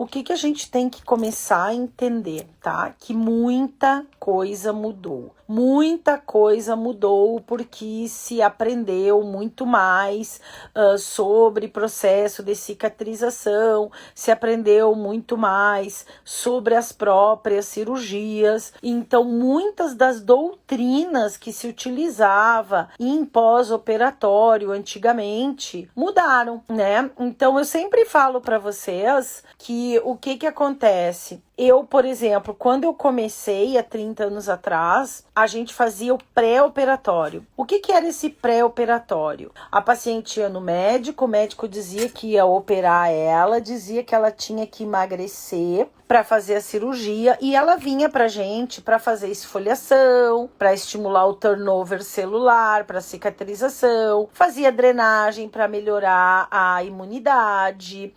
o que a gente tem que começar a entender, tá? Que muita coisa mudou. Muita coisa mudou porque se aprendeu muito mais sobre processo de cicatrização, se aprendeu muito mais sobre as próprias cirurgias. Então, muitas das doutrinas que se utilizava em pós-operatório antigamente mudaram, né? Então, eu sempre falo para vocês que o que acontece? Eu, por exemplo, quando eu comecei há 30 anos atrás, a gente fazia o pré-operatório. O que era esse pré-operatório? A paciente ia no médico, o médico dizia que ia operar ela, dizia que ela tinha que emagrecer para fazer a cirurgia e ela vinha pra gente para fazer esfoliação, para estimular o turnover celular, para cicatrização, fazia drenagem para melhorar a imunidade,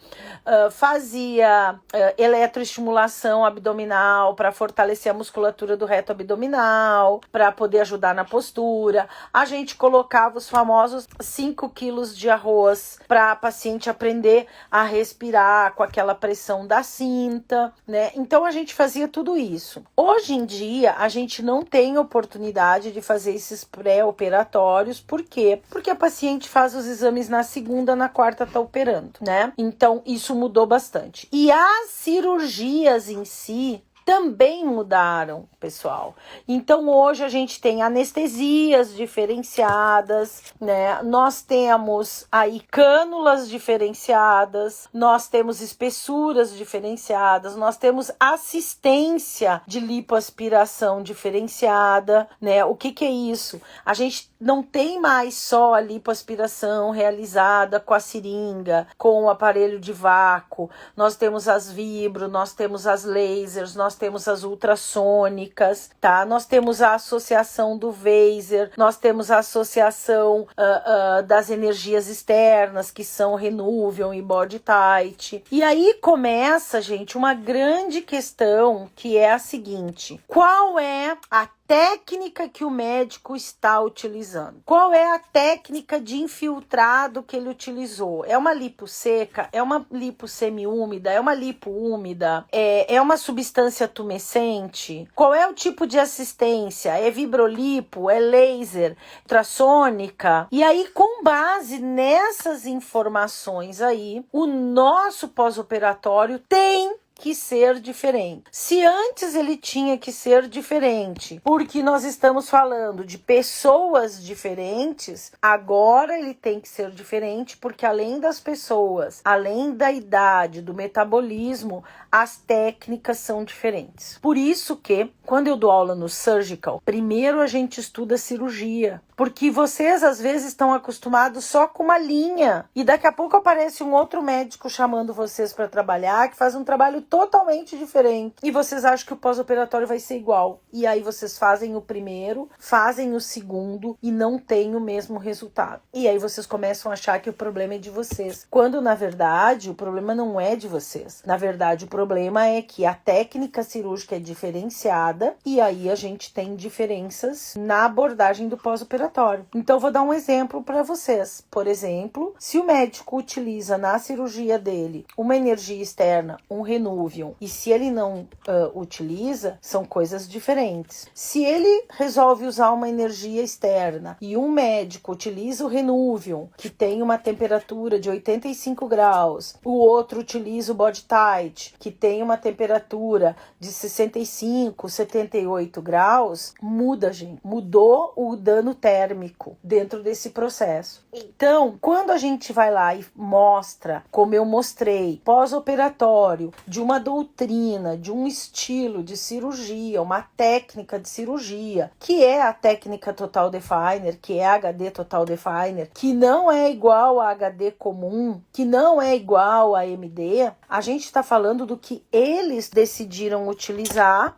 fazia eletroestimulação abdominal para fortalecer a musculatura do reto abdominal, para poder ajudar na postura. A gente colocava os famosos 5 quilos de arroz para a paciente aprender a respirar com aquela pressão da cinta, né? Então a gente fazia tudo isso. Hoje em dia a gente não tem oportunidade de fazer esses pré-operatórios. Por quê? Porque a paciente faz os exames na segunda, na quarta tá operando, né? Então isso mudou bastante. E as cirurgias em si também mudaram, pessoal. Então hoje a gente tem anestesias diferenciadas, né? Nós temos aí cânulas diferenciadas, nós temos espessuras diferenciadas, nós temos assistência de lipoaspiração diferenciada, né? O que é isso? A gente não tem mais só a lipoaspiração realizada com a seringa, com o aparelho de vácuo. Nós temos as vibro, nós temos as lasers, nós temos as ultrassônicas, tá? Nós temos a associação do Vaser, nós temos a associação das energias externas, que são Renuvium e Body Tight. E aí começa, gente, uma grande questão, que é a seguinte: qual é a técnica que o médico está utilizando? Qual é a técnica de infiltrado que ele utilizou? É uma lipo seca? É uma lipo semi-úmida? É uma lipo úmida? É uma substância tumescente? Qual é o tipo de assistência? É vibrolipo? É laser? Ultrassônica? E aí, com base nessas informações aí, o nosso pós-operatório tem que ser diferente. Se antes ele tinha que ser diferente, porque nós estamos falando de pessoas diferentes, agora ele tem que ser diferente, porque além das pessoas, além da idade, do metabolismo, as técnicas são diferentes. Por isso que, quando eu dou aula no Surgical, primeiro a gente estuda cirurgia, porque vocês às vezes estão acostumados só com uma linha, e daqui a pouco aparece um outro médico chamando vocês para trabalhar, que faz um trabalho totalmente diferente, e vocês acham que o pós-operatório vai ser igual, e aí vocês fazem o primeiro, fazem o segundo e não tem o mesmo resultado, e aí vocês começam a achar que o problema é de vocês, quando na verdade o problema não é de vocês. Na verdade o problema é que a técnica cirúrgica é diferenciada, e aí a gente tem diferenças na abordagem do pós-operatório. Então vou dar um exemplo para vocês. Por exemplo, se o médico utiliza na cirurgia dele uma energia externa, um Renuvium, e se ele não utiliza, são coisas diferentes. Se ele resolve usar uma energia externa e um médico utiliza o Renuvium, que tem uma temperatura de 85 graus, o outro utiliza o Body Tight, que tem uma temperatura de 65, 78 graus, muda, gente. Mudou o dano térmico dentro desse processo. Então, quando a gente vai lá e mostra, como eu mostrei, pós-operatório, de uma doutrina, de um estilo de cirurgia, uma técnica de cirurgia, que é a técnica Total Definer, que é a HD Total Definer, que não é igual a HD comum, que não é igual a MD, a gente está falando do que eles decidiram utilizar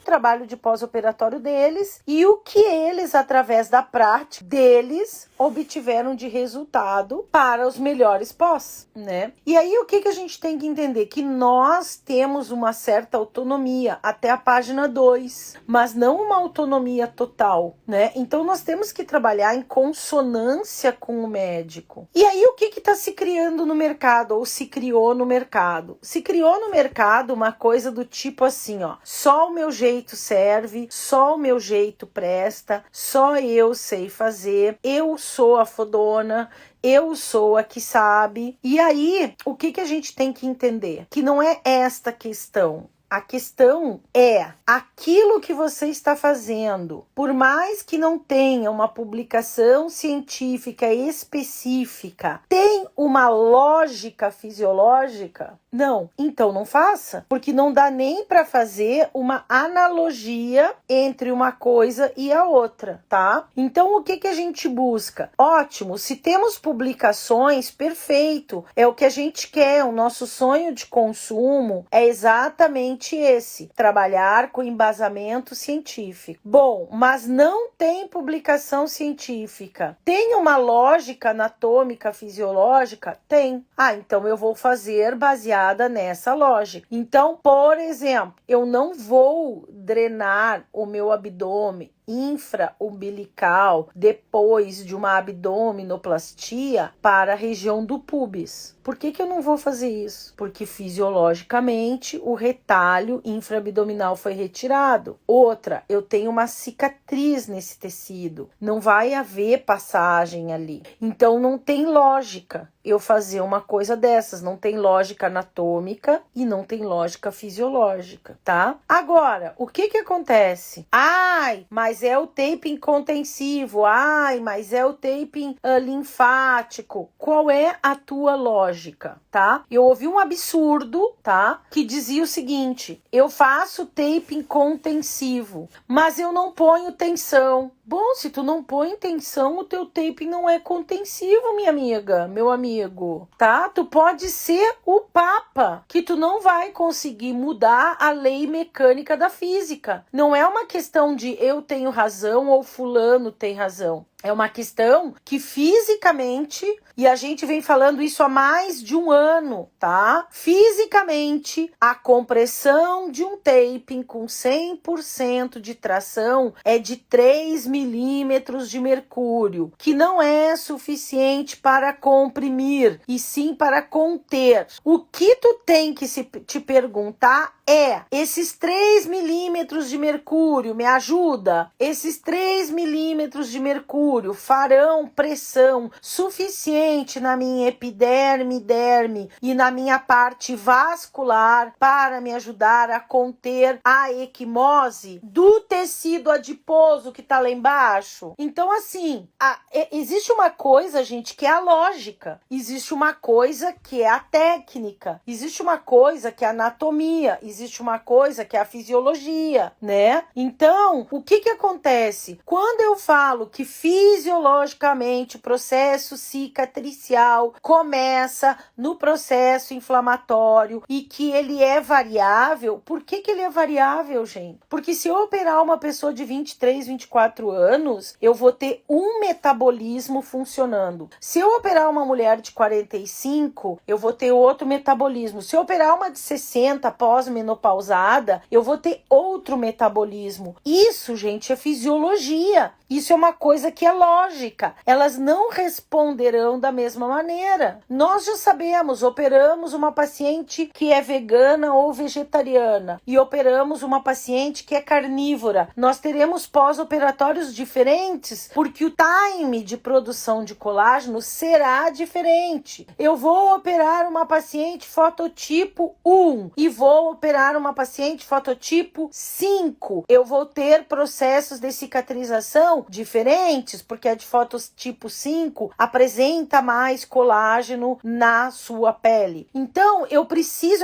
trabalho de pós-operatório deles e o que eles, através da prática deles, obtiveram de resultado para os melhores pós, né? E aí o que a gente tem que entender? Que nós temos uma certa autonomia até a página 2, mas não uma autonomia total, né? Então nós temos que trabalhar em consonância com o médico. E aí o que está se criando no mercado, ou se criou no mercado? Se criou no mercado uma coisa do tipo assim, ó, só o meu jeito serve, só o meu jeito presta, só eu sei fazer, eu sou a fodona, eu sou a que sabe. E aí, o que a gente tem que entender? Que não é esta questão. A questão é aquilo que você está fazendo, por mais que não tenha uma publicação científica específica, tem uma lógica fisiológica? Não, então não faça, porque não dá nem para fazer uma analogia entre uma coisa e a outra, tá? Então o que a gente busca? Ótimo, se temos publicações, perfeito, é o que a gente quer, o nosso sonho de consumo é exatamente esse, trabalhar com embasamento científico. Bom, mas não tem publicação científica. Tem uma lógica anatômica, fisiológica? Tem. Ah, então eu vou fazer baseada nessa lógica. Então, por exemplo, eu não vou drenar o meu abdômen infraumbilical depois de uma abdominoplastia para a região do púbis. Por que eu não vou fazer isso? Porque fisiologicamente o retalho infraabdominal foi retirado. Outra, eu tenho uma cicatriz nesse tecido. Não vai haver passagem ali. Então não tem lógica eu fazer uma coisa dessas. Não tem lógica anatômica e não tem lógica fisiológica, tá? Agora, o que acontece? Ai, mas é o taping contensivo. Ai, mas é o taping linfático. Qual é a tua lógica, tá? Eu ouvi um absurdo, tá? Que dizia o seguinte: eu faço taping contensivo, mas eu não ponho tensão. Bom, se tu não põe tensão, o teu taping não é contensivo, minha amiga, meu amigo, tá? Tu pode ser o papa, que tu não vai conseguir mudar a lei mecânica da física. Não é uma questão de eu tenho razão ou fulano tem razão. É uma questão que fisicamente, e a gente vem falando isso há mais de um ano, tá? Fisicamente, a compressão de um taping com 100% de tração é de 3 milímetros de mercúrio, que não é suficiente para comprimir, e sim para conter. O que tu tem que te perguntar é: esses 3 milímetros de mercúrio me ajuda? Esses 3 milímetros de mercúrio farão pressão suficiente na minha epiderme, derme e na minha parte vascular para me ajudar a conter a equimose do tecido adiposo que tá lá embaixo? Então, assim, existe uma coisa, gente, que é a lógica. Existe uma coisa que é a técnica. Existe uma coisa que é a anatomia. Existe uma coisa que é a fisiologia, né? Então, o que acontece? Quando eu falo que fisiologicamente o processo cicatricial começa no processo inflamatório e que ele é variável, por que ele é variável, gente? Porque se eu operar uma pessoa de 23, 24 anos, eu vou ter um metabolismo funcionando. Se eu operar uma mulher de 45, eu vou ter outro metabolismo. Se eu operar uma de 60 pós-menopausada, eu vou ter outro metabolismo. Isso, gente, é fisiologia. Isso é uma coisa que é lógica. Elas não responderão da mesma maneira. Nós já sabemos, operamos uma paciente que é vegana ou vegetariana e operamos uma paciente que é carnívora. Nós teremos pós-operatórios diferentes porque o time de produção de colágeno será diferente. Eu vou operar uma paciente fototipo 1 e vou operar uma paciente fototipo 5. Eu vou ter processos de cicatrização diferentes, pacientes, porque a de fototipo 5 apresenta mais colágeno na sua pele. Então, eu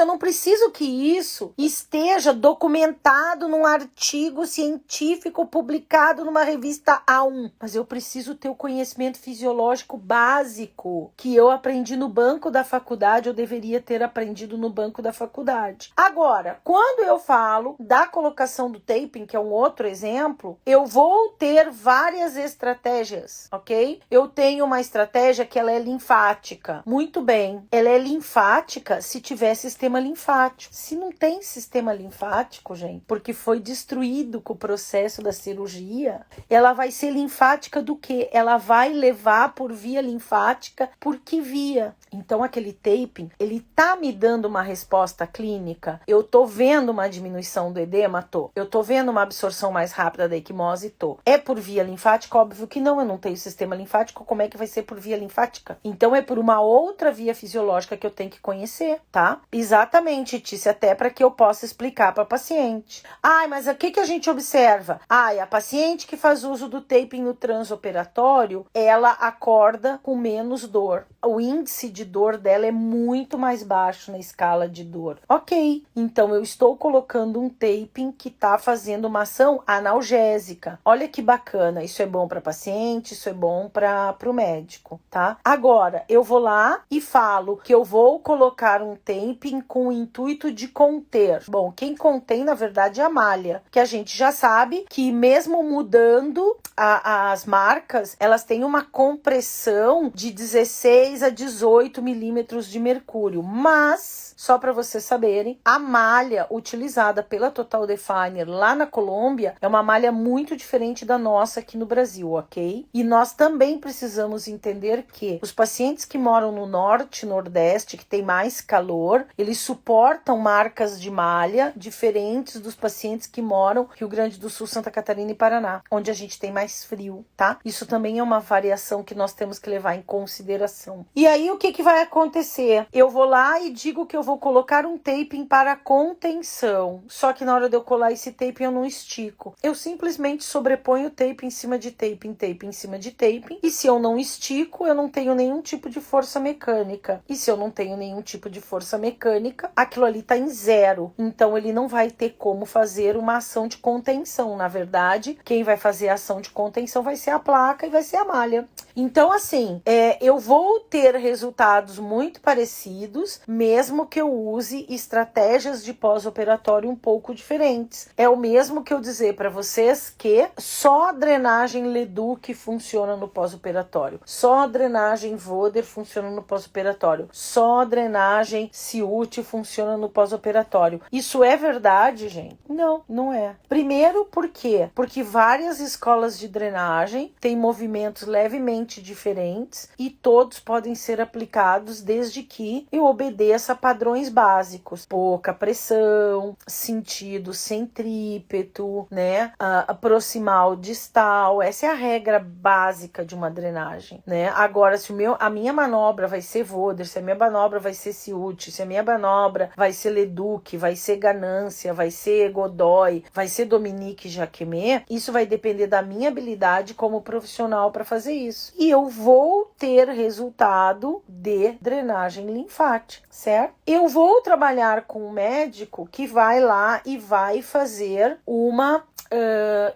não preciso que isso esteja documentado num artigo científico publicado numa revista A1, mas eu preciso ter o conhecimento fisiológico básico que eu aprendi no banco da faculdade, eu deveria ter aprendido no banco da faculdade. Agora, quando eu falo da colocação do taping, que é um outro exemplo, eu vou ter várias estratégias, ok? Eu tenho uma estratégia que ela é linfática. Muito bem, ela é linfática se tiver sistema linfático. Se não tem sistema linfático, gente, porque foi destruído com o processo da cirurgia, ela vai ser linfática do quê? Ela vai levar por via linfática por que via? Então, aquele taping, ele tá me dando uma resposta clínica? Eu tô vendo uma diminuição do edema? Tô. Eu tô vendo uma absorção mais rápida da equimose? Tô. É por via linfática? Óbvio que não, eu não tenho sistema linfático, como é que vai ser por via linfática? Então, é por uma outra via fisiológica que eu tenho que conhecer, tá? Exatamente, Tícia, até para que eu possa explicar para a paciente. Ai, mas o que a gente observa? Ai, a paciente que faz uso do taping no transoperatório, ela acorda com menos dor. O índice de dor dela é muito mais baixo na escala de dor. Ok, então eu estou colocando um taping que está fazendo uma ação analgésica. Olha que bacana, isso é bom para paciente, isso é bom para o médico, tá? Agora, eu vou lá e falo que eu vou colocar um taping com o intuito de conter. Bom, quem contém, na verdade, é a malha, que a gente já sabe que mesmo mudando as marcas, elas têm uma compressão de 16 a 18 milímetros de mercúrio, mas, só para vocês saberem, a malha utilizada pela Total Definer lá na Colômbia é uma malha muito diferente da nossa aqui no Brasil, ok? E nós também precisamos entender que os pacientes que moram no norte, nordeste, que tem mais calor, eles suportam marcas de malha diferentes dos pacientes que moram Rio Grande do Sul, Santa Catarina e Paraná, onde a gente tem mais frio, tá? Isso também é uma variação que nós temos que levar em consideração. E aí, o que vai acontecer? Eu vou lá e digo que eu vou colocar um taping para contenção, só que na hora de eu colar esse taping eu não estico. Eu simplesmente sobreponho o tape em cima de tape em cima de taping, e se eu não estico, eu não tenho nenhum tipo de força mecânica. E se eu não tenho nenhum tipo de força mecânica, aquilo ali tá em zero. Então, ele não vai ter como fazer uma ação de contenção. Na verdade, quem vai fazer a ação de contenção vai ser a placa e vai ser a malha. Então, assim, eu vou ter resultados muito parecidos, mesmo que eu use estratégias de pós-operatório um pouco diferentes. É o mesmo que eu dizer para vocês que só a drenagem Leduc funciona no pós-operatório. Só a drenagem Voder funciona no pós-operatório. Só a drenagem Ciute funciona no pós-operatório. Isso é verdade, gente? Não, não é. Primeiro, por quê? Porque várias escolas de drenagem têm movimentos levemente diferentes e todos podem ser aplicados desde que eu obedeça a padrões básicos. Pouca pressão, sentido centrípeto, né? A proximal distal. Essa é a regra básica de uma drenagem, né? Agora, se a minha manobra vai ser Voder, se a minha manobra vai ser Ciute, se a minha manobra vai ser Leduc, vai ser Ganância, vai ser Godoy, vai ser Dominique Jacquemet, isso vai depender da minha habilidade como profissional para fazer isso. E eu vou ter resultado de drenagem linfática, certo? Eu vou trabalhar com um médico que vai lá e vai fazer uma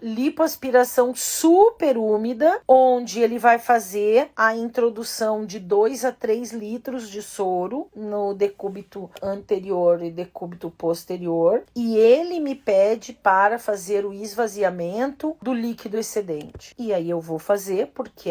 lipoaspiração super úmida, onde ele vai fazer a introdução de 2 a 3 litros de soro no decúbito anterior e decúbito posterior, e ele me pede para fazer o esvaziamento do líquido excedente. E aí eu vou fazer, porque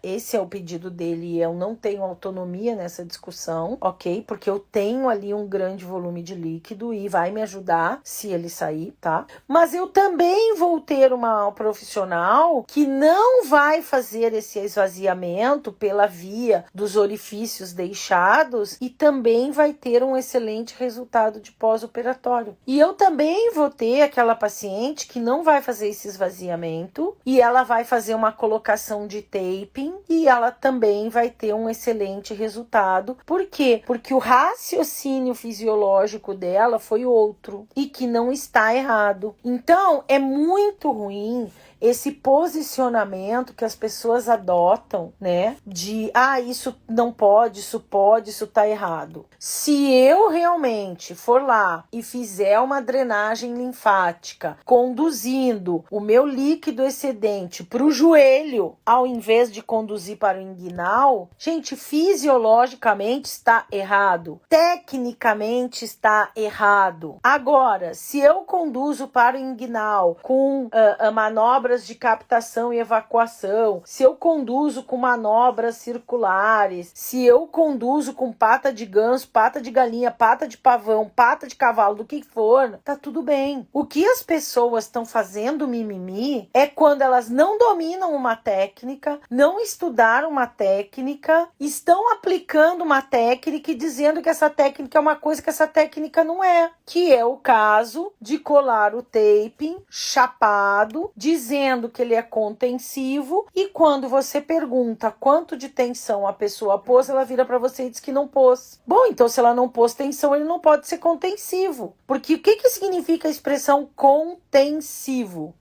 esse é o pedido dele e eu não tenho autonomia nessa discussão, ok? Porque eu tenho ali um grande volume de líquido e vai me ajudar se ele sair, tá? Mas eu também vou ter uma profissional que não vai fazer esse esvaziamento pela via dos orifícios deixados e também vai ter um excelente resultado de pós-operatório. E eu também vou ter aquela paciente que não vai fazer esse esvaziamento e ela vai fazer uma colocação de taping e ela também vai ter um excelente resultado. Por quê? Porque o raciocínio fisiológico dela foi outro e que não está errado. Então, é muito ruim esse posicionamento que as pessoas adotam, né? De, isso não pode, isso tá errado. Se eu realmente for lá e fizer uma drenagem linfática, conduzindo o meu líquido excedente para o joelho, ao invés de conduzir para o inguinal, gente, fisiologicamente está errado. Tecnicamente está errado. Agora, se eu conduzo para o inguinal com manobras de captação e evacuação, se eu conduzo com manobras circulares, se eu conduzo com pata de ganso, pata de galinha, pata de pavão, pata de cavalo, do que for, tá tudo bem. O que as pessoas estão fazendo mimimi é quando elas não dominam uma técnica, não estudaram uma técnica, estão aplicando uma técnica e dizendo que essa técnica é uma coisa que essa técnica não é. Que é o caso de colar o taping chapado, dizendo que ele é contensivo, e quando você pergunta quanto de tensão a pessoa pôs, ela vira para você e diz que não pôs. Bom, então se ela não pôs tensão, ele não pode ser contensivo. Porque o que significa a expressão contensivo?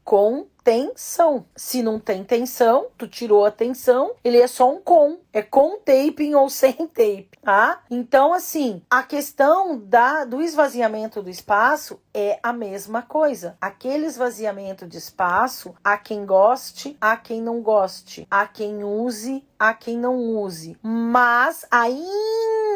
Tensão. Se não tem tensão, tu tirou a tensão, ele é só um é com taping ou sem tape, tá? Então, assim, a questão do esvaziamento do espaço é a mesma coisa. Aquele esvaziamento de espaço, há quem goste, há quem não goste, há quem use, há quem não use. Mas a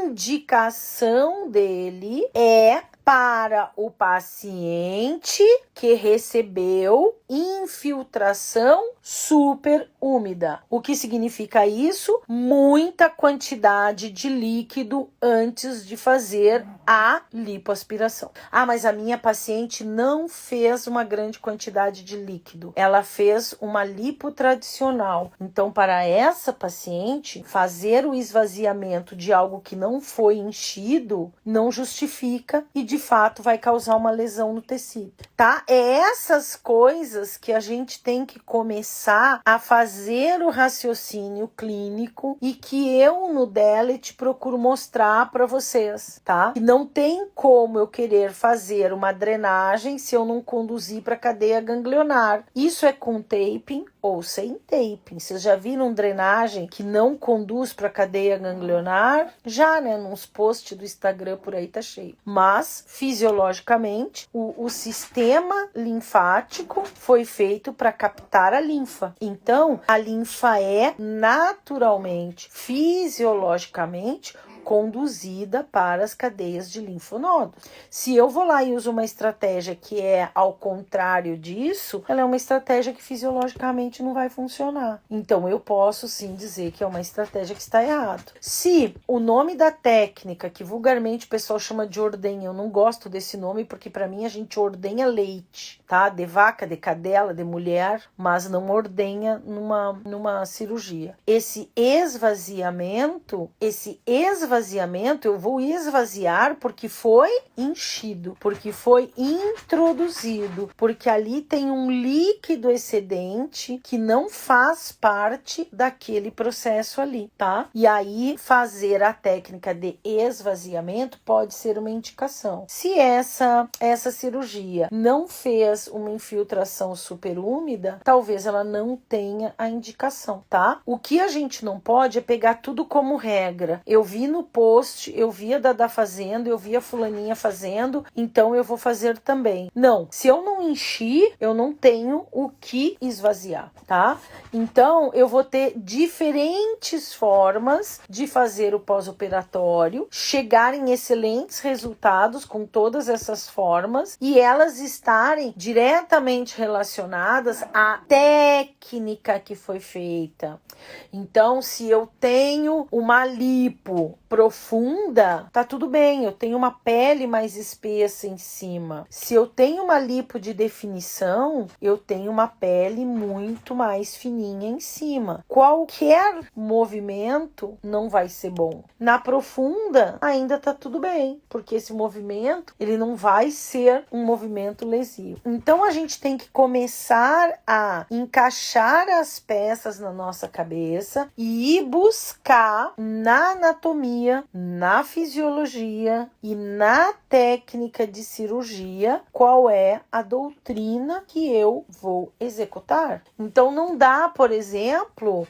indicação dele é para o paciente que recebeu infiltração superúmida. O que significa isso? Muita quantidade de líquido antes de fazer a lipoaspiração. Mas a minha paciente não fez uma grande quantidade de líquido. Ela fez uma lipo tradicional. Então, para essa paciente, fazer o esvaziamento de algo que não foi enchido não justifica e, de fato, vai causar uma lesão no tecido, tá? É essas coisas que a gente tem que começar a fazer o raciocínio clínico e que eu no Delet procuro mostrar para vocês, tá? Que não tem como eu querer fazer uma drenagem se eu não conduzir para a cadeia ganglionar. Isso é com taping ou sem taping. Vocês já viram drenagem que não conduz para a cadeia ganglionar? Já, né? Nos posts do Instagram por aí tá cheio. Mas, fisiologicamente, o sistema linfático foi feito para captar a linfa. Então, a linfa é naturalmente, fisiologicamente, conduzida para as cadeias de linfonodos. Se eu vou lá e uso uma estratégia que é ao contrário disso, ela é uma estratégia que fisiologicamente não vai funcionar. Então, eu posso sim dizer que é uma estratégia que está errada. Se o nome da técnica, que vulgarmente o pessoal chama de ordenha, eu não gosto desse nome porque para mim a gente ordenha leite, tá? De vaca, de cadela, de mulher, mas não ordenha numa cirurgia. Esse esvaziamento eu vou esvaziar porque foi enchido, porque foi introduzido, porque ali tem um líquido excedente que não faz parte daquele processo ali, tá? E aí fazer a técnica de esvaziamento pode ser uma indicação. Se essa cirurgia não fez uma infiltração superúmida, talvez ela não tenha a indicação, tá? O que a gente não pode é pegar tudo como regra. Eu vi no post, eu vi a Dada fazendo, eu vi a fulaninha fazendo, então eu vou fazer também. Não, se eu não enchi, eu não tenho o que esvaziar, tá? Então, eu vou ter diferentes formas de fazer o pós-operatório, chegar em excelentes resultados com todas essas formas e elas estarem diretamente relacionadas à técnica que foi feita. Então, se eu tenho uma lipo profunda, tá tudo bem, eu tenho uma pele mais espessa em cima. Se eu tenho uma lipo de definição, eu tenho uma pele muito mais fininha em cima. Qualquer movimento não vai ser bom. Na profunda, ainda tá tudo bem, porque esse movimento, ele não vai ser um movimento lesivo. Então, a gente tem que começar a encaixar as peças na nossa cabeça e ir buscar na anatomia anatomia, na fisiologia e na técnica de cirurgia qual é a doutrina que eu vou executar. Então não dá, por exemplo,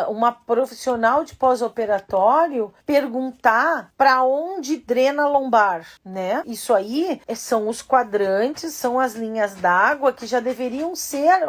uma profissional de pós-operatório perguntar para onde drena a lombar, né? Isso aí são os quadrantes, são as linhas d'água que já deveriam ser,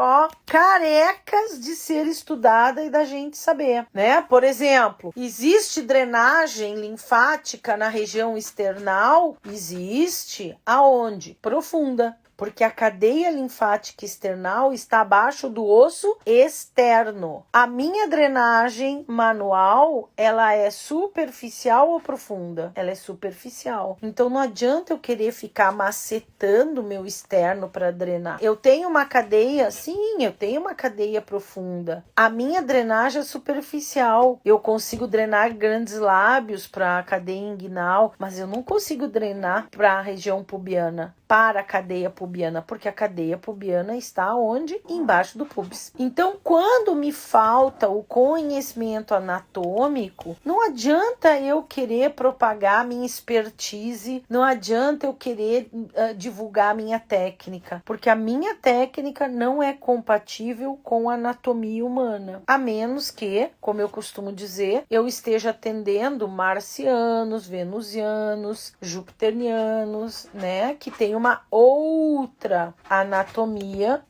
carecas de ser estudada e da gente saber, né? Por exemplo, existe drenagem linfática na região external? Existe. Aonde? Profunda. Porque a cadeia linfática external está abaixo do osso externo. A minha drenagem manual, ela é superficial ou profunda? Ela é superficial. Então não adianta eu querer ficar macetando o meu externo para drenar. Eu tenho uma cadeia, sim, eu tenho uma cadeia profunda. A minha drenagem é superficial. Eu consigo drenar grandes lábios para a cadeia inguinal, mas eu não consigo drenar para a região pubiana, para a cadeia pubiana, porque a cadeia pubiana está onde? Embaixo do pubis. Então, quando me falta o conhecimento anatômico, não adianta eu querer propagar minha expertise, não adianta eu querer divulgar minha técnica, porque a minha técnica não é compatível com a anatomia humana, a menos que, como eu costumo dizer, eu esteja atendendo marcianos, venusianos, jupiterianos, né, que tem uma outra anatomia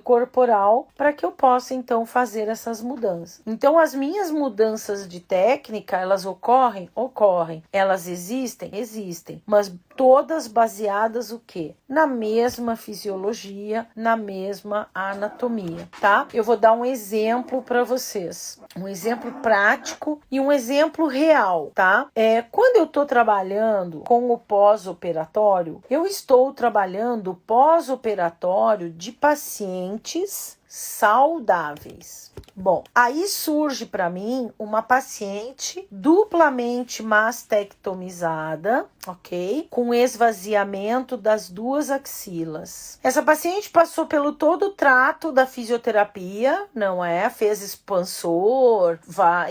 corporal para que eu possa então fazer essas mudanças. Então as minhas mudanças de técnica, elas ocorrem? Ocorrem. Elas existem? Existem. Mas todas baseadas o quê? Na mesma fisiologia, na mesma anatomia, tá? Eu vou dar um exemplo para vocês. Um exemplo prático e um exemplo real, tá? Quando eu estou trabalhando com o pós-operatório, eu estou trabalhando pós-operatório de pacientes saudáveis. Bom, aí surge para mim uma paciente duplamente mastectomizada, ok? Com esvaziamento das duas axilas. Essa paciente passou pelo todo o trato da fisioterapia, não é? Fez expansor,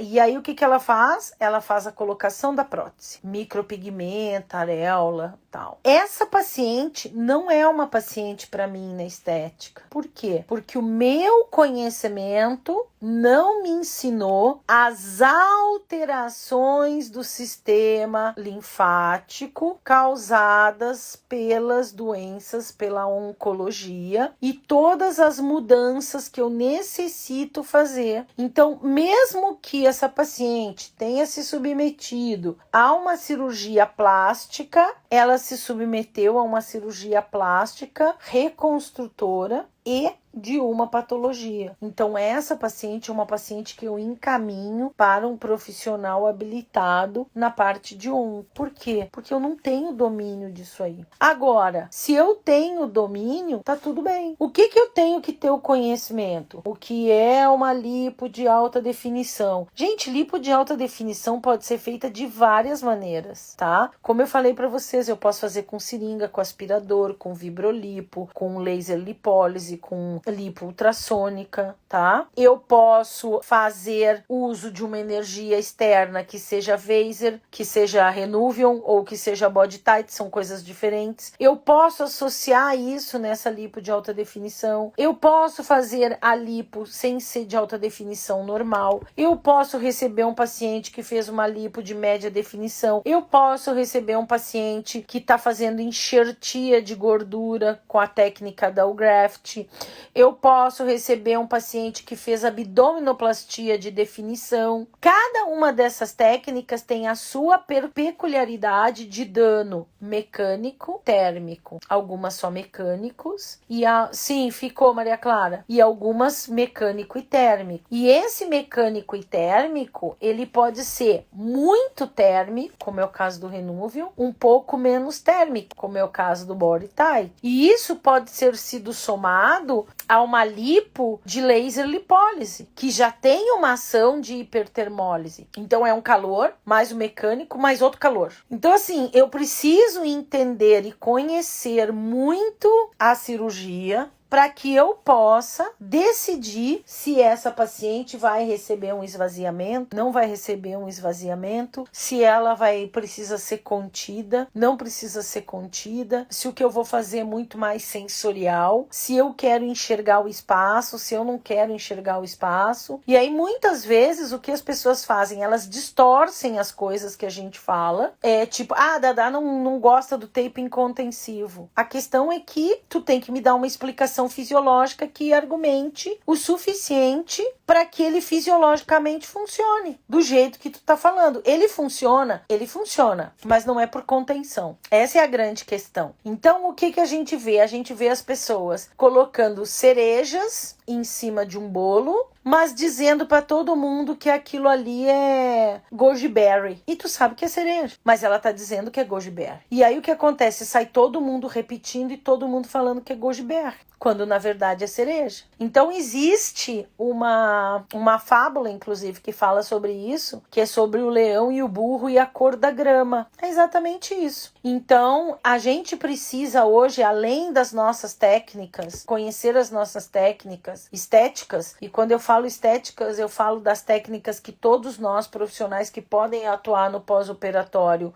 e aí o que ela faz? Ela faz a colocação da prótese, micropigmento, areola, tal. Essa paciente não é uma paciente para mim na estética. Por quê? Porque o meu conhecimento não me ensinou as alterações do sistema linfático causadas pelas doenças, pela oncologia e todas as mudanças que eu necessito fazer. Então, mesmo que essa paciente tenha se submetido a uma cirurgia plástica, ela se submeteu a uma cirurgia plástica reconstrutora e de uma patologia. Então, essa paciente é uma paciente que eu encaminho para um profissional habilitado na parte de onco. Por quê? Porque eu não tenho domínio disso aí. Agora, se eu tenho domínio, tá tudo bem. O que eu tenho que ter o conhecimento? O que é uma lipo de alta definição? Gente, lipo de alta definição pode ser feita de várias maneiras, tá? Como eu falei para vocês, eu posso fazer com seringa, com aspirador, com vibrolipo, com laser lipólise, com lipo ultrassônica, tá? Eu posso fazer uso de uma energia externa que seja Vaser, que seja Renuvion ou que seja Body Tight, são coisas diferentes. Eu posso associar isso nessa lipo de alta definição. Eu posso fazer a lipo sem ser de alta definição normal. Eu posso receber um paciente que fez uma lipo de média definição. Eu posso receber um paciente que está fazendo enxertia de gordura com a técnica da Ugraft. Eu posso receber um paciente que fez abdominoplastia de definição. Cada uma dessas técnicas tem a sua peculiaridade de dano mecânico, térmico. Algumas só mecânicos. Sim, ficou, Maria Clara. E algumas mecânico e térmico. E esse mecânico e térmico, ele pode ser muito térmico, como é o caso do Renuvium, um pouco menos térmico, como é o caso do Body Tight. E isso pode ser sido somado a uma lipo de laser lipólise, que já tem uma ação de hipertermólise. Então é um calor, mais o mecânico, mais outro calor. Então assim, eu preciso entender e conhecer muito a cirurgia, para que eu possa decidir se essa paciente vai receber um esvaziamento, não vai receber um esvaziamento, se ela precisa ser contida, não precisa ser contida, se o que eu vou fazer é muito mais sensorial, se eu quero enxergar o espaço, se eu não quero enxergar o espaço. E aí muitas vezes o que as pessoas fazem, elas distorcem as coisas que a gente fala, tipo, Dada não gosta do taping contensivo. A questão é que tu tem que me dar uma explicação fisiológica que argumente o suficiente para que ele fisiologicamente funcione do jeito que tu tá falando. Ele funciona, mas não é por contenção. Essa é a grande questão. Então, o que a gente vê? A gente vê as pessoas colocando cerejas em cima de um bolo, mas dizendo para todo mundo que aquilo ali é goji berry. E tu sabe que é cereja, mas ela tá dizendo que é goji berry. E aí o que acontece? Sai todo mundo repetindo e todo mundo falando que é goji berry, quando na verdade é cereja. Então existe uma fábula, inclusive, que fala sobre isso, que é sobre o leão e o burro e a cor da grama. É exatamente isso. Então, a gente precisa hoje, além das nossas técnicas, conhecer as nossas técnicas estéticas, e quando eu falo estéticas, eu falo das técnicas que todos nós profissionais que podem atuar no pós-operatório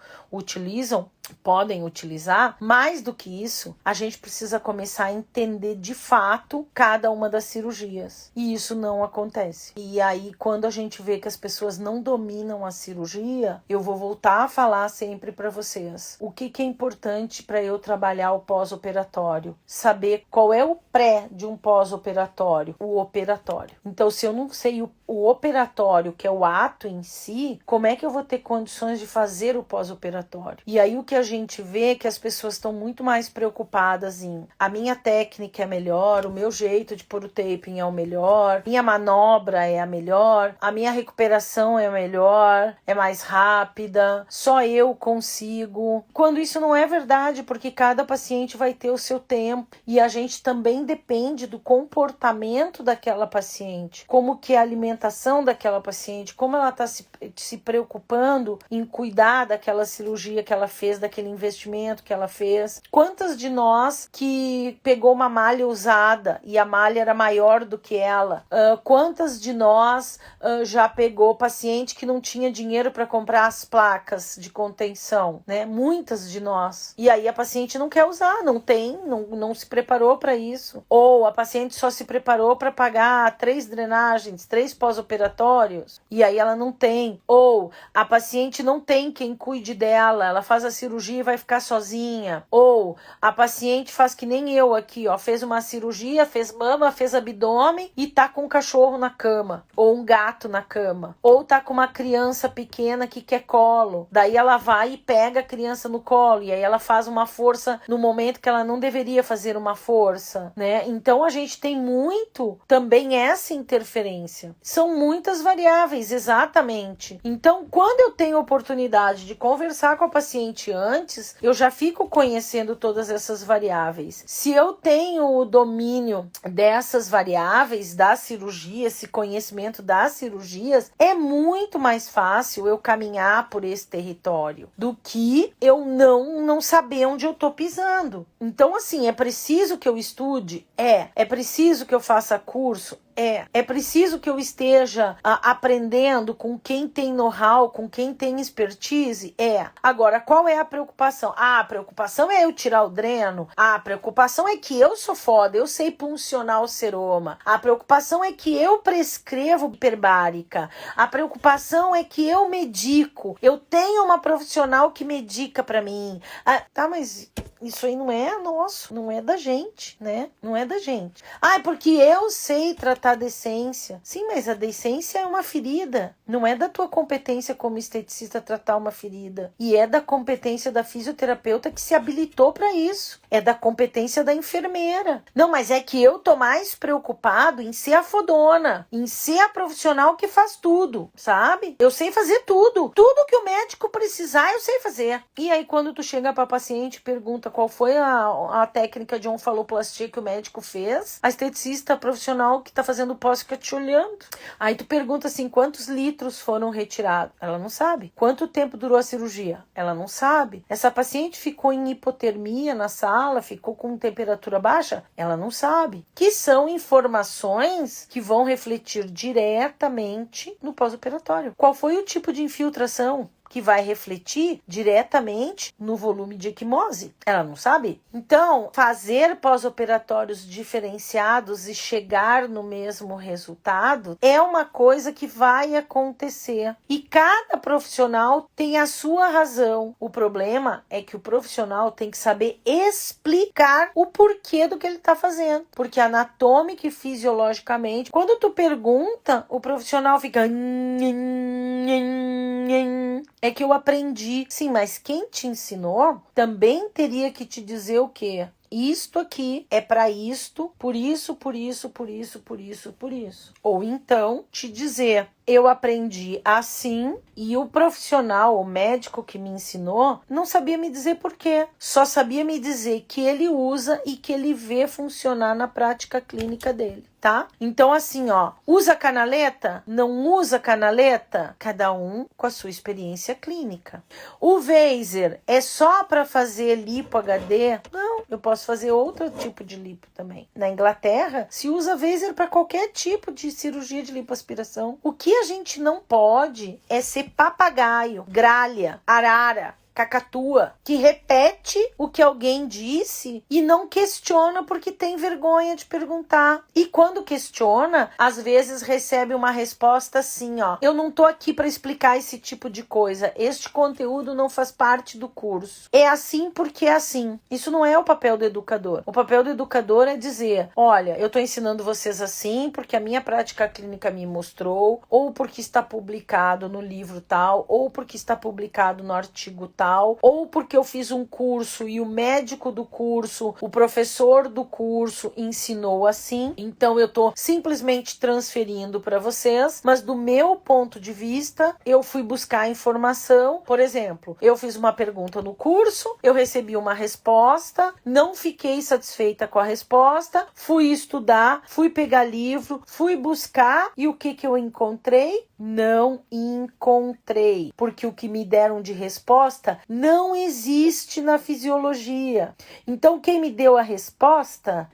podem utilizar. Mais do que isso, a gente precisa começar a entender de fato cada uma das cirurgias. E isso não acontece. E aí, quando a gente vê que as pessoas não dominam a cirurgia, eu vou voltar a falar sempre para vocês. O que é importante para eu trabalhar o pós-operatório? Saber qual é o pré de um pós-operatório, o operatório. Então, se eu não sei o operatório, que é o ato em si, como é que eu vou ter condições de fazer o pós-operatório? E aí o que a gente vê é que as pessoas estão muito mais preocupadas em a minha técnica é melhor, o meu jeito de pôr o taping é o melhor, minha manobra é a melhor, a minha recuperação é a melhor, é mais rápida, só eu consigo. Quando isso não é verdade, porque cada paciente vai ter o seu tempo e a gente também depende do comportamento daquela paciente, como que é a alimentação daquela paciente, como ela está se preocupando em cuidar daquela cirurgia que ela fez, daquele investimento que ela fez. Quantas de nós que pegou uma malha usada e a malha era maior do que ela? Quantas de nós já pegou paciente que não tinha dinheiro para comprar as placas de contenção, né? Muitas de nós. E aí a paciente não quer usar, não se preparou para isso. Ou a paciente só se preparou para pagar 3 drenagens, 3 pós-operatórios, e aí ela não tem. Ou a paciente não tem quem cuide dela, ela faz a cirurgia e vai ficar sozinha. Ou a paciente faz que nem eu aqui, fez uma cirurgia, fez mama, fez abdômen e tá com um cachorro na cama, ou um gato na cama, ou tá com uma criança pequena que quer colo. Daí ela vai e pega a criança no colo, e aí ela faz uma força no momento que ela não deveria fazer uma força, né? Então a gente tem muito também essa interferência. São muitas variáveis, exatamente. Então, quando eu tenho oportunidade de conversar com a paciente antes, eu já fico conhecendo todas essas variáveis. Se eu tenho o domínio dessas variáveis da cirurgia, esse conhecimento das cirurgias, é muito mais fácil eu caminhar por esse território do que eu não saber onde eu tô pisando. Então, assim, é preciso que eu estude? É preciso que eu faça curso? É preciso que eu esteja aprendendo com quem tem know-how, com quem tem expertise? Agora, qual é a preocupação? A preocupação é eu tirar o dreno? A preocupação é que eu sou foda, eu sei puncionar o seroma. A preocupação é que eu prescrevo hiperbárica. A preocupação é que eu medico. Eu tenho uma profissional que medica pra mim. Mas isso aí não é nosso, não é da gente, né? Não é da gente. É porque eu sei tratar a decência. Sim, mas a decência é uma ferida. Não é da tua competência como esteticista tratar uma ferida. E é da competência da fisioterapeuta que se habilitou para isso. É da competência da enfermeira. Não, mas é que eu tô mais preocupado em ser a fodona, em ser a profissional que faz tudo, sabe? Eu sei fazer tudo. Tudo que o médico precisar, eu sei fazer. E aí, quando tu chega pra paciente e pergunta qual foi a técnica de onfaloplastia que o médico fez, a esteticista profissional que tá fazendo pós fica te olhando. Aí tu pergunta assim, quantos litros foram retirados? Ela não sabe. Quanto tempo durou a cirurgia? Ela não sabe. Essa paciente ficou em hipotermia na sala sala, ficou com temperatura baixa, ela não sabe. Que são informações que vão refletir diretamente no pós-operatório. Qual foi o tipo de infiltração que vai refletir diretamente no volume de equimose? Ela não sabe. Então, fazer pós-operatórios diferenciados e chegar no mesmo resultado é uma coisa que vai acontecer. E cada profissional tem a sua razão. O problema é que o profissional tem que saber explicar o porquê do que ele está fazendo. Porque anatômica e fisiologicamente, quando tu pergunta, o profissional fica... É que eu aprendi. Sim, mas quem te ensinou também teria que te dizer o quê? Isto aqui é para isto, por isso, por isso, por isso, por isso, por isso. Ou então te dizer, eu aprendi assim e o profissional, o médico que me ensinou, não sabia me dizer por quê. Só sabia me dizer que ele usa e que ele vê funcionar na prática clínica dele, tá? Então assim, ó, usa canaleta? Não usa canaleta? Cada um com a sua experiência clínica. O Vaser é só para fazer lipo HD? Não, eu posso fazer outro tipo de lipo também. Na Inglaterra, se usa Vaser para qualquer tipo de cirurgia de lipoaspiração. O que a gente não pode é ser papagaio, gralha, arara, cacatua, que repete o que alguém disse e não questiona porque tem vergonha de perguntar. E quando questiona, às vezes recebe uma resposta assim, ó, eu não tô aqui para explicar esse tipo de coisa, este conteúdo não faz parte do curso. É assim porque é assim. Isso não é o papel do educador. O papel do educador é dizer, olha, eu tô ensinando vocês assim porque a minha prática clínica me mostrou, ou porque está publicado no livro tal, ou porque está publicado no artigo tal, ou porque eu fiz um curso e o médico do curso, o professor do curso ensinou assim, então eu tô simplesmente transferindo para vocês, mas do meu ponto de vista, eu fui buscar informação. Por exemplo, eu fiz uma pergunta no curso, eu recebi uma resposta, não fiquei satisfeita com a resposta, fui estudar, fui pegar livro, fui buscar e o que eu encontrei? Não encontrei, porque o que me deram de resposta não existe na fisiologia. Então, quem me deu a resposta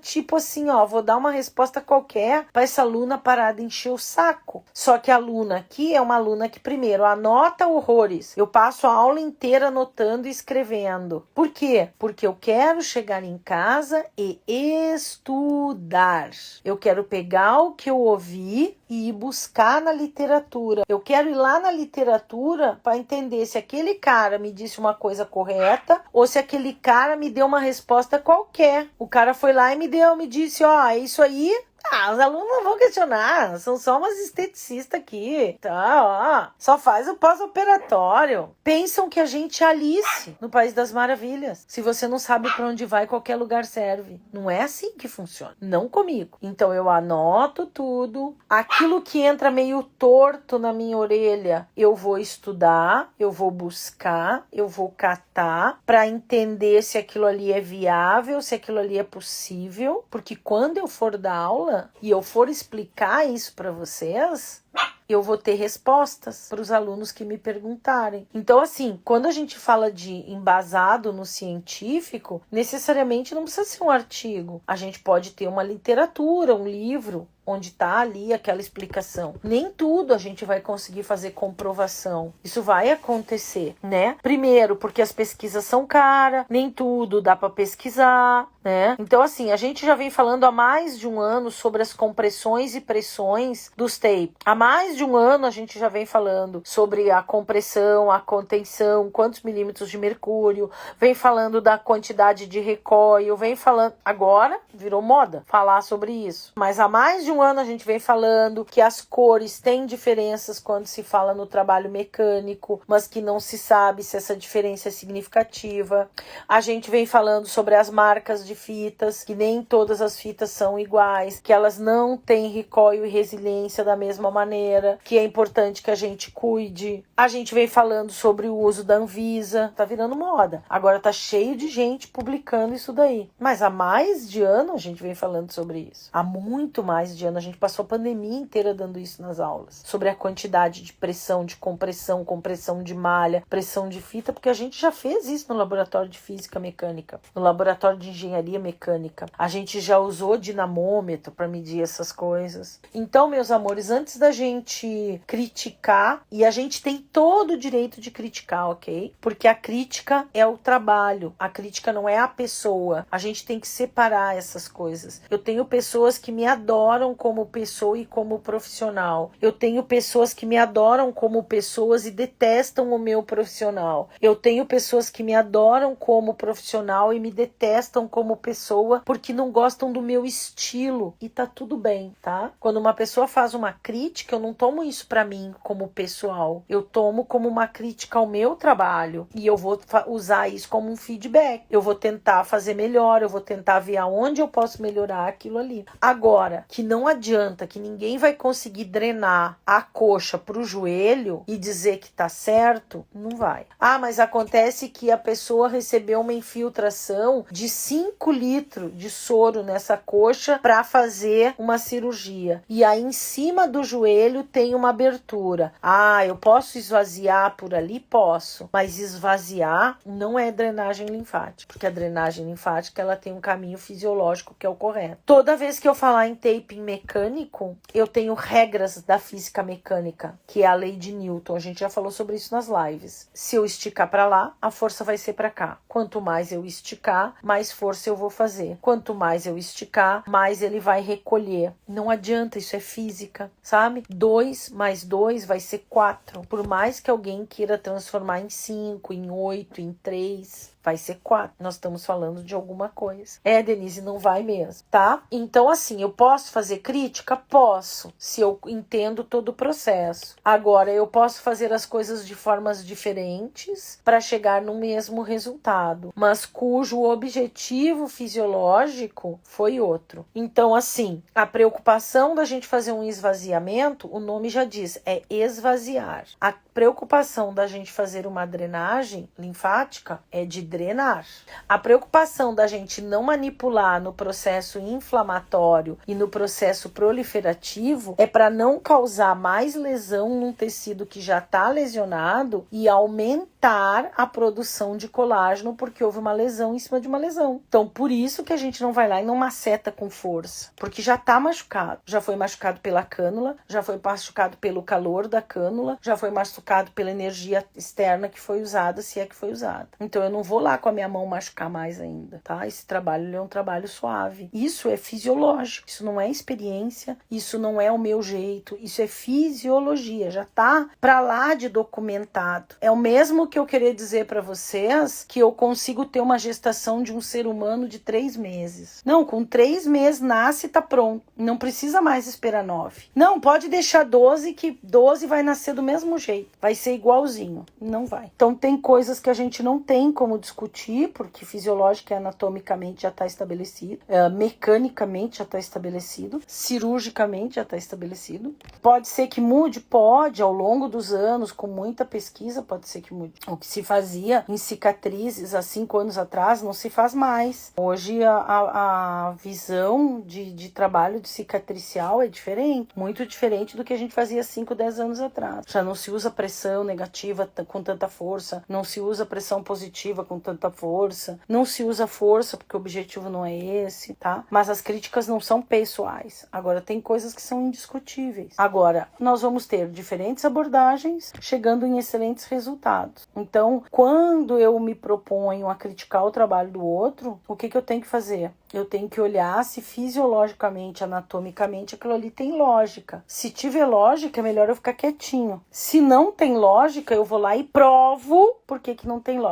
tipo assim, ó, vou dar uma resposta qualquer para essa aluna parar de encher o saco. Só que a aluna aqui é uma aluna que primeiro anota horrores. Eu passo a aula inteira anotando e escrevendo. Por quê? Porque eu quero chegar em casa e estudar. Eu quero pegar o que eu ouvi e ir buscar na literatura. Eu quero ir lá na literatura para entender se aquele cara me disse uma coisa correta ou se aquele cara me deu uma resposta qualquer. O cara foi lá e me disse, ó, é isso aí. Ah, os alunos não vão questionar, são só umas esteticistas aqui, tá, ó, só faz o pós-operatório. Pensam que a gente é Alice no País das Maravilhas. Se você não sabe para onde vai, qualquer lugar serve. Não é assim que funciona, não comigo. Então eu anoto tudo, aquilo que entra meio torto na minha orelha, eu vou estudar, eu vou buscar, eu vou catar para entender se aquilo ali é viável, se aquilo ali é possível, porque quando eu for dar aula e eu for explicar isso para vocês, eu vou ter respostas para os alunos que me perguntarem. Então, assim, quando a gente fala de embasado no científico, necessariamente não precisa ser um artigo. A gente pode ter uma literatura, um livro, onde está ali aquela explicação. Nem tudo a gente vai conseguir fazer comprovação. Isso vai acontecer, né? Primeiro, porque as pesquisas são caras, nem tudo dá para pesquisar, né? Então, assim, a gente já vem falando há mais de um ano sobre as compressões e pressões dos tapes. Há mais de um ano a gente já vem falando sobre a compressão, a contenção, quantos milímetros de mercúrio, vem falando da quantidade de recoil, vem falando... Agora virou moda falar sobre isso. Mas há mais de um ano a gente vem falando que as cores têm diferenças quando se fala no trabalho mecânico, mas que não se sabe se essa diferença é significativa. A gente vem falando sobre as marcas de fitas, que nem todas as fitas são iguais, que elas não têm recoil e resiliência da mesma maneira, que é importante que a gente cuide. A gente vem falando sobre o uso da Anvisa, tá virando moda. Agora tá cheio de gente publicando isso daí. Mas há mais de ano a gente vem falando sobre isso. Há muito mais de de ano. A gente passou a pandemia inteira dando isso nas aulas. Sobre a quantidade de pressão, de compressão, compressão de malha, pressão de fita, porque a gente já fez isso no laboratório de física mecânica, no laboratório de engenharia mecânica. A gente já usou dinamômetro para medir essas coisas. Então, meus amores, antes da gente criticar, e a gente tem todo o direito de criticar, ok? Porque a crítica é o trabalho, a crítica não é a pessoa. A gente tem que separar essas coisas. Eu tenho pessoas que me adoram como pessoa e como profissional. Eu tenho pessoas que me adoram como pessoas e detestam o meu profissional. Eu tenho pessoas que me adoram como profissional e me detestam como pessoa porque não gostam do meu estilo. E tá tudo bem, tá? Quando uma pessoa faz uma crítica, eu não tomo isso pra mim como pessoal. Eu tomo como uma crítica ao meu trabalho. E eu vou usar isso como um feedback. Eu vou tentar fazer melhor, eu vou tentar ver aonde eu posso melhorar aquilo ali. Agora, que não adianta, que ninguém vai conseguir drenar a coxa pro joelho e dizer que tá certo, não vai. Ah, mas acontece que a pessoa recebeu uma infiltração de 5 litros de soro nessa coxa para fazer uma cirurgia. E aí em cima do joelho tem uma abertura. Ah, eu posso esvaziar por ali? Posso. Mas esvaziar não é drenagem linfática, porque a drenagem linfática ela tem um caminho fisiológico que é o correto. Toda vez que eu falar em taping mecânico, eu tenho regras da física mecânica, que é a lei de Newton. A gente já falou sobre isso nas lives. Se eu esticar para lá, a força vai ser para cá. Quanto mais eu esticar, mais força eu vou fazer. Quanto mais eu esticar, mais ele vai recolher. Não adianta, isso é física, sabe? 2 mais 2 vai ser 4. Por mais que alguém queira transformar em 5, em 8, em 3... vai ser 4. Nós estamos falando de alguma coisa. Denise, não vai mesmo, tá? Então, assim, eu posso fazer crítica? Posso, se eu entendo todo o processo. Agora, eu posso fazer as coisas de formas diferentes para chegar no mesmo resultado, mas cujo objetivo fisiológico foi outro. Então, assim, a preocupação da gente fazer um esvaziamento, o nome já diz, é esvaziar. A preocupação da gente fazer uma drenagem linfática é de drenar. A preocupação da gente não manipular no processo inflamatório e no processo proliferativo é para não causar mais lesão num tecido que já está lesionado e aumentar a produção de colágeno porque houve uma lesão em cima de uma lesão. Então, por isso que a gente não vai lá e não maceta com força, porque já está machucado. Já foi machucado pela cânula, já foi machucado pelo calor da cânula, já foi machucado pela energia externa que foi usada, se é que foi usada. Então, eu não vou lá com a minha mão machucar mais ainda, tá? Esse trabalho é um trabalho suave. Isso é fisiológico, isso não é experiência, isso não é o meu jeito, isso é fisiologia, já tá pra lá de documentado. É o mesmo que eu querer dizer pra vocês que eu consigo ter uma gestação de um ser humano de 3 meses. Não, com 3 meses nasce e tá pronto. Não precisa mais esperar 9. Não, pode deixar 12 que 12 vai nascer do mesmo jeito. Vai ser igualzinho. Não vai. Então tem coisas que a gente não tem como discutir, porque fisiológica e anatomicamente já está estabelecido, mecanicamente já está estabelecido, cirurgicamente já está estabelecido. Pode ser que mude? Pode, ao longo dos anos, com muita pesquisa, pode ser que mude. O que se fazia em cicatrizes há 5 anos atrás não se faz mais. Hoje a visão de trabalho de cicatricial é diferente, muito diferente do que a gente fazia 5, 10 anos atrás. Já não se usa pressão negativa com tanta força, não se usa pressão positiva com tanta força, não se usa força porque o objetivo não é esse, tá? Mas as críticas não são pessoais. Agora, tem coisas que são indiscutíveis. Agora, nós vamos ter diferentes abordagens chegando em excelentes resultados. Então, quando eu me proponho a criticar o trabalho do outro, o que eu tenho que fazer? Eu tenho que olhar se fisiologicamente, anatomicamente, aquilo ali tem lógica. Se tiver lógica, é melhor eu ficar quietinho. Se não tem lógica, eu vou lá e provo por que não tem lógica.